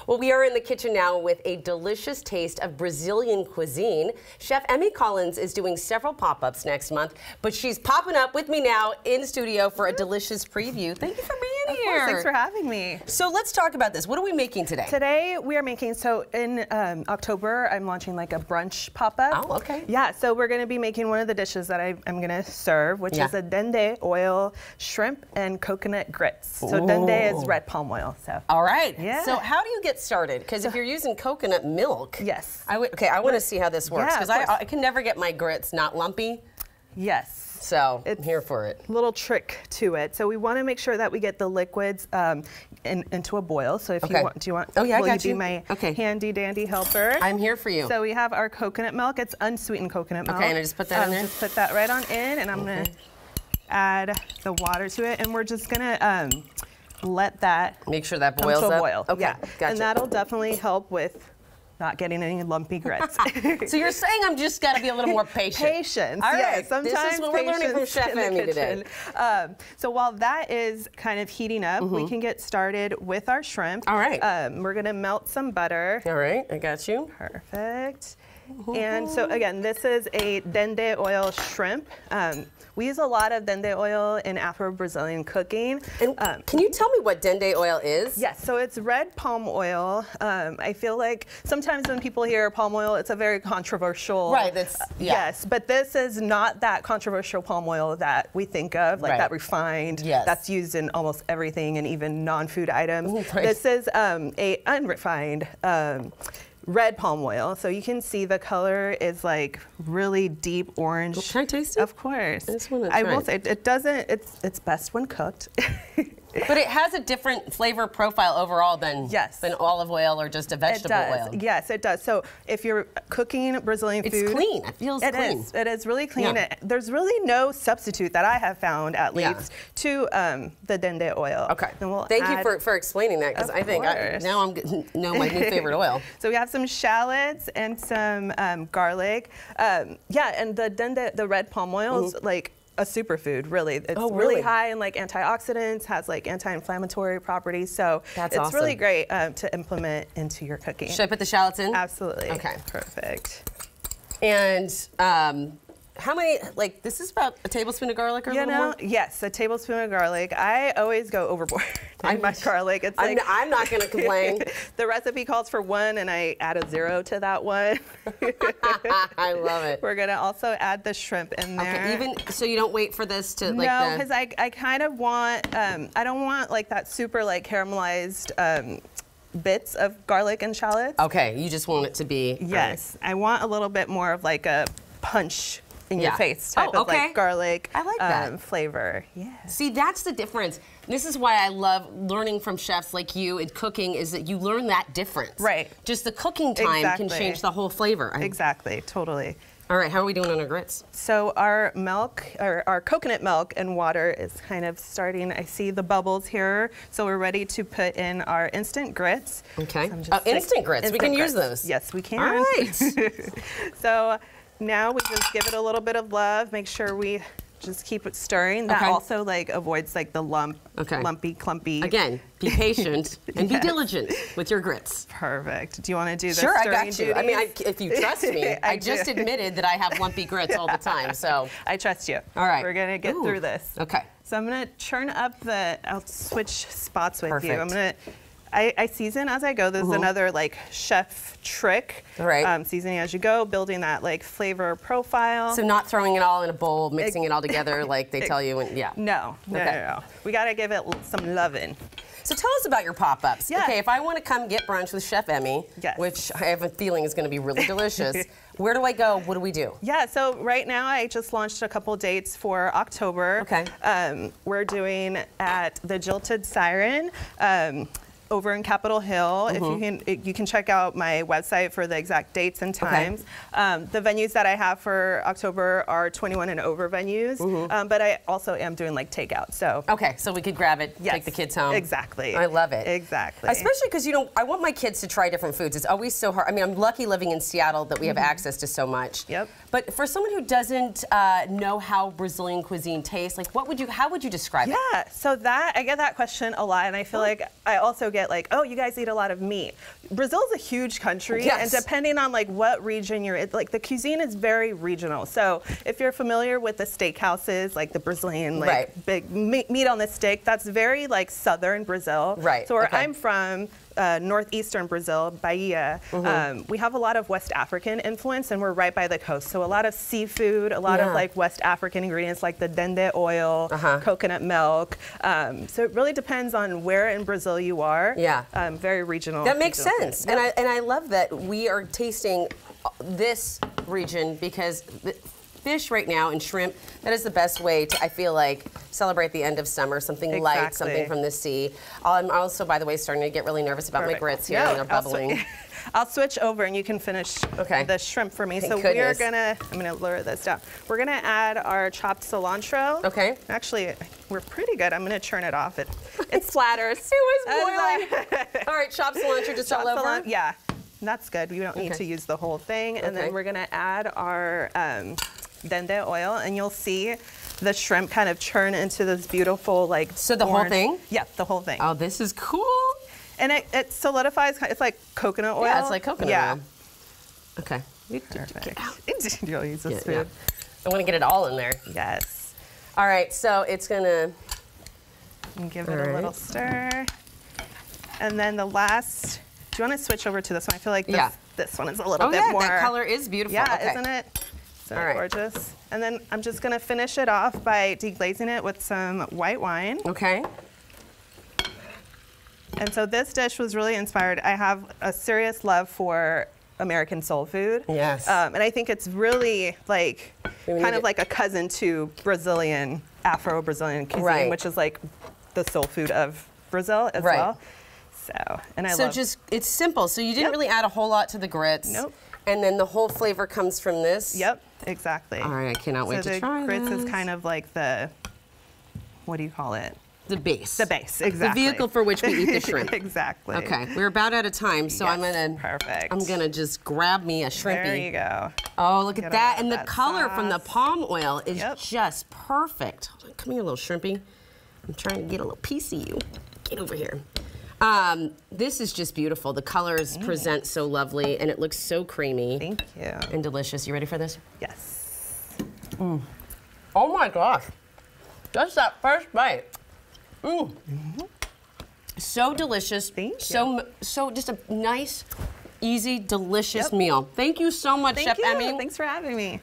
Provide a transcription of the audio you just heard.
Well, we are in the kitchen now with a delicious taste of Brazilian cuisine. Chef Emme Collins is doing several pop-ups next month, but she's popping up with me now in studio for a delicious preview. Thank you for being here. Of course, thanks for having me. So let's talk about this. What are we making today? Today we are making, so in October, I'm launching like a brunch pop-up. Oh, okay. Yeah, so we're going to be making one of the dishes that I'm going to serve, which is a dende oil shrimp and coconut grits. So dende is red palm oil. So. All right. Yeah. So how do you get started? Because if you're using coconut milk. Yes. I want to see how this works because Yeah, I can never get my grits not lumpy. Yes. So I'm here for it. Little trick to it. So we want to make sure that we get the liquids into a boil. So if you want, do you want? Oh yeah, will I got you you. be my handy dandy helper? I'm here for you. So we have our coconut milk. It's unsweetened coconut milk. Okay, and I just put that in there. Just put that right on in, and I'm gonna add the water to it, and we're just gonna let that make sure that boils up. Boil. Okay, yeah, gotcha. and that'll definitely help with not getting any lumpy grits. So you're saying I'm just got to be a little more patient. Patience. All right. Yes, sometimes this is what we're learning from Chef Emme today. So while that is kind of heating up, we can get started with our shrimp. All right. We're going to melt some butter. All right, I got you. Perfect. And so again, this is a dende oil shrimp. We use a lot of dende oil in Afro-Brazilian cooking. And can you tell me what dende oil is? Yes, so it's red palm oil. I feel like sometimes when people hear palm oil, it's a very controversial. Right, that's, yes, but this is not that controversial palm oil that we think of, like that refined, that's used in almost everything and even non-food items. This is a unrefined red palm oil, so you can see the color is like really deep orange. Well, can I taste it? Of course. I just want to try. I will say it doesn't. It's best when cooked. But it has a different flavor profile overall than olive oil or just a vegetable oil. Yes, it does. So if you're cooking Brazilian food, it's clean. It feels clean. It is really clean. Yeah. There's really no substitute that I have found, at least, to the dende oil. Okay. And we'll Thank you for explaining that, because I think now I'm getting to know my new favorite oil. So we have some shallots and some garlic. Yeah, and the red palm oil is like a superfood, really. It's really high in like antioxidants, has like anti-inflammatory properties, so it's really great to implement into your cooking. Should I put the shallots in? Absolutely. Okay. Perfect. And how many, like, this is about a tablespoon of garlic or a little more? Yes, a tablespoon of garlic. I always go overboard on my garlic. It's like, I'm not going to complain. The recipe calls for 1, and I add a 0 to that 1. I love it. We're going to also add the shrimp in there. Okay, so you don't wait for this to, like, no, because I kind of want, I don't want like that super like caramelized bits of garlic and shallots. Okay, you just want it to be. Yes, I want a little bit more of like a punch in your face type of like garlic flavor. Yeah. See, that's the difference. This is why I love learning from chefs like you in cooking, is that you learn that difference. Right. Just the cooking time can change the whole flavor. Exactly, totally. All right, how are we doing on our grits? So our milk, or our coconut milk and water is kind of starting. I see the bubbles here. So we're ready to put in our instant grits. Okay. So instant grits, we can use those. Yes, we can. All right. So now we just give it a little bit of love. Make sure we just keep it stirring. That also like avoids like the lumpy, clumpy. Again, be patient and be diligent with your grits. Perfect. Do you want to do the stirring I got you. Duties? I mean, if you trust me, I just admitted that I have lumpy grits all the time. So I trust you. All right. We're gonna get through this. Okay. So I'm gonna churn up I'll switch spots with you. I'm gonna. I season as I go. There's another like chef trick. Right. Seasoning as you go, building that like flavor profile. So not throwing it all in a bowl, mixing it all together like they tell you. No. We gotta give it some loving. So tell us about your pop-ups. Yeah. Okay, if I want to come get brunch with Chef Emme, which I have a feeling is going to be really delicious, where do I go? What do we do? Yeah, so right now I just launched a couple dates for October. Okay. We're doing at the Jilted Siren. Over in Capitol Hill. If you can check out my website for the exact dates and times. The venues that I have for October are 21 and over venues, but I also am doing like takeout. So so we could grab it, take the kids home. Exactly. I love it. Exactly. Especially because I want my kids to try different foods. It's always so hard. I mean, I'm lucky living in Seattle that we have access to so much. Yep. But for someone who doesn't know how Brazilian cuisine tastes, like how would you describe it? Yeah. So I get that question a lot, and I feel like I also get get like, oh, you guys eat a lot of meat. Brazil's a huge country, and depending on like what region you're in, like the cuisine is very regional. So if you're familiar with the steakhouses, like the Brazilian, like big meat on the stick, that's very like southern Brazil. Right. So where I'm from, northeastern Brazil, Bahia, we have a lot of West African influence, and we're right by the coast. So a lot of seafood, a lot of like West African ingredients like the dendê oil, coconut milk. So it really depends on where in Brazil you are. Yeah. Very regional. That makes sense. Yep. And I love that we are tasting this region because fish right now and shrimp, that is the best way to, I feel like, celebrate the end of summer, something light, something from the sea. I'm also, by the way, starting to get really nervous about my grits here and they're bubbling. I'll switch over and you can finish the shrimp for me. So we're gonna, I'm gonna lower this down. We're gonna add our chopped cilantro. Okay. Actually, we're pretty good. I'm gonna churn it off. It splatters. It was boiling. All right, chopped cilantro just all over? Yeah, that's good. We don't need to use the whole thing. And then we're gonna add our dendê oil, and you'll see the shrimp kind of churn into this beautiful like So the whole thing? Yeah, the whole thing. Oh, this is cool. And it solidifies, it's like coconut oil. Yeah, it's like coconut oil. Okay. Perfect. You'll use this food. I want to get it all in there. Yes. All right, so it's gonna... Give it a little stir. And then the last, do you want to switch over to this one? I feel like this one is a little bit more. That color is beautiful. Yeah, isn't it? So gorgeous. And then I'm just gonna finish it off by deglazing it with some white wine. Okay. And so this dish was really inspired. I have a serious love for American soul food. Yes. And I think it's really like, kind of like a cousin to Brazilian, Afro-Brazilian cuisine, which is like the soul food of Brazil as well. So, and I love. So just, it's simple. So you didn't really add a whole lot to the grits. Nope. And then the whole flavor comes from this? Yep, exactly. All right, I cannot wait to try this. So the grits is kind of like the, what do you call it? The base. The base, exactly. The vehicle for which we eat the shrimp. Exactly. Okay, we're about out of time, so I'm gonna just grab me a shrimpy. There you go. Oh, look at that, and the color from the palm oil is just perfect. Come here, little shrimpy. I'm trying to get a little piece of you. Get over here. This is just beautiful. The colors present so lovely, and it looks so creamy. Thank you. And delicious. You ready for this? Yes. Oh my gosh. Just that first bite. So delicious. Thank you. So just a nice, easy, delicious meal. Thank you so much, Chef Emme. Thanks for having me.